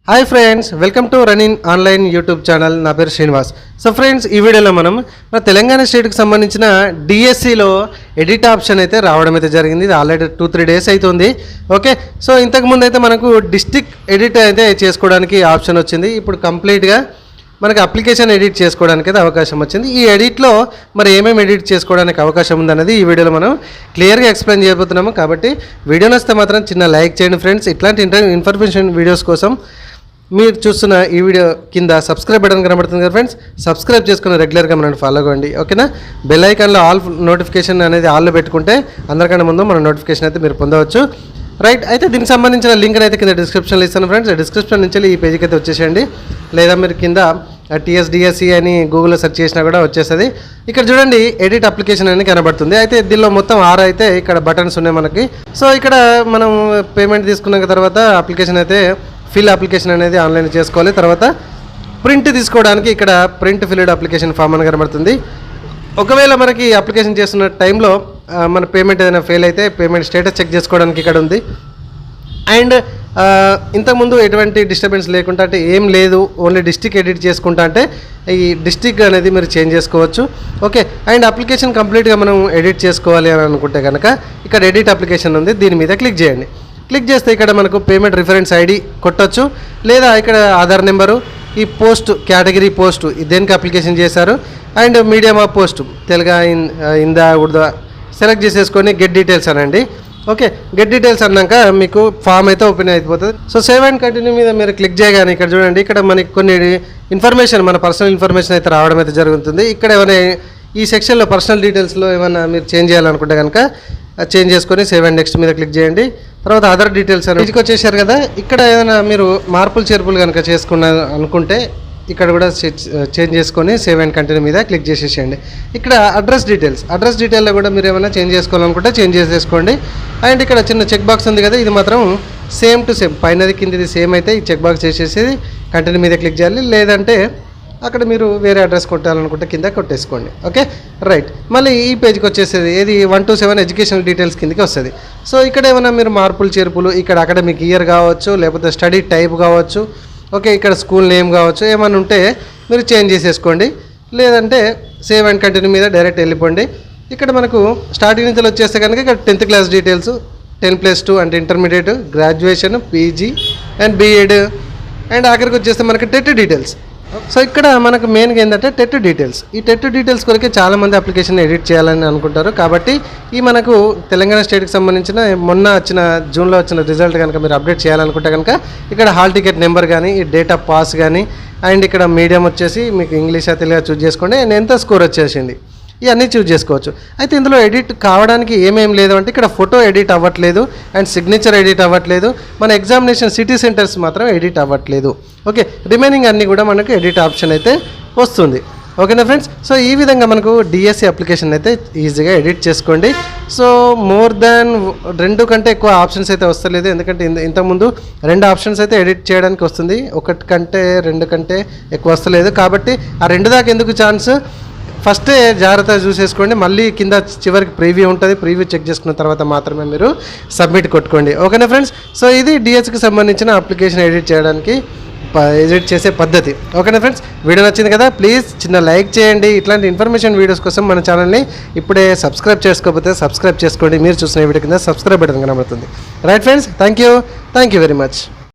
Hi friends, welcome to running online YouTube channel. నా పేరు Srinivas. So friends, ఈ వీడియోలో మనం మన తెలంగాణ స్టేట్కి సంబంధించిన డిఎస్సిలో ఎడిట్ ఆప్షన్ అయితే రావడం అయితే జరిగింది. ఇది ఆల్రెడీ 2-3 డేస్ అవుతుంది. ఓకే, సో ఇంతకుముందు అయితే మనకు డిస్ట్రిక్ట్ ఎడిట్ అయితే చేసుకోవడానికి ఆప్షన్ వచ్చింది. ఇప్పుడు కంప్లీట్గా మనకి అప్లికేషన్ ఎడిట్ చేసుకోవడానికి అయితే అవకాశం వచ్చింది. ఈ ఎడిట్లో మరి ఏమేమి ఎడిట్ చేసుకోవడానికి అవకాశం ఉందన్నది ఈ వీడియోలో మనం క్లియర్గా ఎక్స్ప్లెయిన్ చేయబోతున్నాము. కాబట్టి వీడియో నచ్చితే మాత్రం చిన్న లైక్ చేయండి ఫ్రెండ్స్. ఇట్లాంటి ఇన్ఫర్మేషన్ వీడియోస్ కోసం మీరు చూస్తున్న ఈ వీడియో కింద సబ్స్క్రైబ్ బటన్ కనబడుతుంది కదా ఫ్రెండ్స్, సబ్స్క్రైబ్ చేసుకుని రెగ్యులర్గా మనం ఫాలో అవ్వండి. ఓకేనా, బెల్ ఐకాన్లో ఆల్ నోటిఫికేషన్ అనేది ఆల్లో పెట్టుకుంటే అందరికన్నా ముందు మన నోటిఫికేషన్ అయితే మీరు పొందవచ్చు. రైట్, అయితే దీనికి సంబంధించిన లింక్ అయితే కింద డిస్క్రిప్షన్లో ఇస్తాను ఫ్రెండ్స్. డిస్క్రిప్షన్ నుంచి ఈ పేజీకి అయితే వచ్చేసేయండి. లేదా మీరు కింద TSDSE అని గూగుల్లో సెర్చ్ చేసినా కూడా వచ్చేస్తుంది. ఇక్కడ చూడండి, ఎడిట్ అప్లికేషన్ అని కనబడుతుంది. అయితే దీనిలో మొత్తం 6 అయితే ఇక్కడ బటన్స్ ఉన్నాయి మనకి. సో ఇక్కడ మనం పేమెంట్ తీసుకున్న తర్వాత అప్లికేషన్ అయితే ఫిల్ అప్లికేషన్ అనేది ఆన్లైన్ చేసుకోవాలి. తర్వాత ప్రింట్ తీసుకోవడానికి ఇక్కడ ప్రింట్ ఫిల్డ్ అప్లికేషన్ ఫామ్ అని కనబడుతుంది. ఒకవేళ మనకి అప్లికేషన్ చేస్తున్న టైంలో మన పేమెంట్ ఏదైనా ఫెయిల్ అయితే పేమెంట్ స్టేటస్ చెక్ చేసుకోవడానికి ఇక్కడ ఉంది. అండ్ ఇంతకుముందు ఎటువంటి డిస్టర్బెన్స్ లేకుండా, అంటే ఏం లేదు, ఓన్లీ డిస్ట్రిక్ట్ ఎడిట్ చేసుకుంటా అంటే ఈ డిస్ట్రిక్ట్ అనేది మీరు చేంజ్ చేసుకోవచ్చు. ఓకే, అండ్ అప్లికేషన్ కంప్లీట్గా మనం ఎడిట్ చేసుకోవాలి అని అనుకుంటే కనుక ఇక్కడ ఎడిట్ అప్లికేషన్ ఉంది, దీని మీద క్లిక్ చేయండి. క్లిక్ చేస్తే ఇక్కడ మనకు పేమెంట్ రిఫరెన్స్ ఐడి కొట్టచ్చు, లేదా ఇక్కడ ఆధార్ నెంబరు, ఈ పోస్ట్ కేటగిరీ పోస్ట్ దేనికి అప్లికేషన్ చేశారు, అండ్ మీడియం ఆఫ్ పోస్ట్ తెలుగా హిందా ఉర్దూ సెలెక్ట్ చేసేసుకొని గెట్ డీటెయిల్స్ అనండి. ఓకే, గెట్ డీటెయిల్స్ అన్నాక మీకు ఫామ్ అయితే ఓపెన్ అయిపోతుంది. సో సేవ్ అండ్ కంటిన్యూ మీద మీరు క్లిక్ చేయగానే ఇక్కడ చూడండి, ఇక్కడ మనకి కొన్ని ఇన్ఫర్మేషన్, మన పర్సనల్ ఇన్ఫర్మేషన్ అయితే రావడం అయితే జరుగుతుంది. ఇక్కడ ఏమైనా ఈ సెక్షన్లో పర్సనల్ డీటెయిల్స్లో ఏమైనా మీరు చేంజ్ చేయాలనుకుంటే కనుక చేంజ్ చేసుకొని సేవ్ అండ్ నెక్స్ట్ మీద క్లిక్ చేయండి. తర్వాత అదర్ డీటెయిల్స్ అనేది వచ్చేసారు కదా. ఇక్కడ ఏదైనా మీరు మార్పులు చేర్పులు కనుక చేసుకున్న అనుకుంటే ఇక్కడ కూడా చేంజ్ చేసుకొని సేవ్ అండ్ కంటిన్యూ మీద క్లిక్ చేసేసేయండి. ఇక్కడ అడ్రస్ డీటెయిల్లో కూడా మీరు ఏమైనా చేంజ్ చేసుకోవాలనుకుంటే చేంజ్ చేసేసుకోండి. అండ్ ఇక్కడ చిన్న చెక్ బాక్స్ ఉంది కదా, ఇది మాత్రం సేమ్ టు సేమ్, పైనది కిందది సేమ్ అయితే ఈ చెక్ బాక్స్ చేసేసి కంటిన్యూ మీద క్లిక్ చేయాలి. లేదంటే అక్కడ మీరు వేరే అడ్రస్ కొట్టాలనుకుంటే కింద కొట్టేసుకోండి. Okay, right. మళ్ళీ ఈ పేజ్కి వచ్చేసేది ఏది 1 to 7 ఎడ్యుకేషనల్ డీటెయిల్స్ కిందకి వస్తుంది. సో ఇక్కడ ఏమైనా మీరు మార్పులు చేర్పులు, ఇక్కడ అకాడమిక్ ఇయర్ కావచ్చు, లేకపోతే స్టడీ టైప్ కావచ్చు, ఓకే, ఇక్కడ స్కూల్ నేమ్ కావచ్చు, ఏమైనా ఉంటే మీరు చేంజ్ చేసేసుకోండి. లేదంటే సేవ్ అండ్ కంటిన్యూ మీద డైరెక్ట్ వెళ్ళిపోండి. ఇక్కడ మనకు స్టార్టింగ్ నుంచి వచ్చేస్తే కనుక ఇక్కడ 10th క్లాస్ డీటెయిల్స్, 10+2 అంటే intermediate, graduation, PG and B.Ed, and ఆఖరికి వచ్చేస్తే మనకి టెట్ డీటెయిల్స్. సో ఇక్కడ మనకు మెయిన్గా ఏంటంటే టెట్ డీటెయిల్స్. ఈ టెట్ డీటెయిల్స్ కొరకే చాలామంది అప్లికేషన్ ఎడిట్ చేయాలని అనుకుంటారు. కాబట్టి ఈ మనకు తెలంగాణ స్టేట్కి సంబంధించిన మొన్న వచ్చిన జూన్లో వచ్చిన రిజల్ట్ కనుక మీరు అప్డేట్ చేయాలనుకుంటే కనుక ఇక్కడ హాల్ టికెట్ నెంబర్ కానీ, ఈ డేట్ ఆఫ్ పాస్ కానీ, అండ్ ఇక్కడ మీడియం వచ్చేసి మీకు ఇంగ్లీష్ తెలుగుగా చూజ్ చేసుకోండి. అండ్ ఎంత స్కోర్ వచ్చేసింది ఇవన్నీ చూజ్ చేసుకోవచ్చు. అయితే ఇందులో ఎడిట్ కావడానికి ఏమేం లేదు అంటే ఇక్కడ ఫోటో ఎడిట్ అవ్వట్లేదు, అండ్ సిగ్నేచర్ ఎడిట్ అవ్వట్లేదు, మన ఎగ్జామినేషన్ సిటీ సెంటర్స్ మాత్రం ఎడిట్ అవ్వట్లేదు. ఓకే, రిమైనింగ్ అన్నీ కూడా మనకు ఎడిట్ ఆప్షన్ అయితే వస్తుంది. ఓకేనా ఫ్రెండ్స్, సో ఈ విధంగా మనకు డిఎస్సి అప్లికేషన్ అయితే ఈజీగా ఎడిట్ చేసుకోండి. సో మోర్ దాన్ 2 కంటే ఎక్కువ ఆప్షన్స్ అయితే వస్తలేదు, ఎందుకంటే ఇంతకుముందు 2 ఆప్షన్స్ అయితే ఎడిట్ చేయడానికి వస్తుంది, 1 కంటే 2 కంటే ఎక్కువ వస్తలేదు. కాబట్టి ఆ 2 దాకా ఎందుకు ఛాన్స్, ఫస్టే జాగ్రత్తగా చూసేసుకోండి. మళ్ళీ కింద చివరికి ప్రీవ్యూ ఉంటుంది, ప్రీవ్యూ చెక్ చేసుకున్న తర్వాత మాత్రమే మీరు సబ్మిట్ కొట్టుకోండి. ఓకేనా ఫ్రెండ్స్, సో ఇది డిఎస్సికి సంబంధించిన అప్లికేషన్ ఎడిట్ చేసే పద్ధతి. ఓకేనా ఫ్రెండ్స్, వీడియో నచ్చింది కదా, ప్లీజ్ చిన్న లైక్ చేయండి. ఇట్లాంటి ఇన్ఫర్మేషన్ వీడియోస్ కోసం మన ఛానల్ని ఇప్పుడే సబ్స్క్రైబ్ చేసుకోకపోతే సబ్స్క్రైబ్ చేసుకోండి. మీరు చూసిన వీడియో కింద సబ్స్క్రైబ్ బటన్ కనబడుతుంది. Right friends, thank you very much.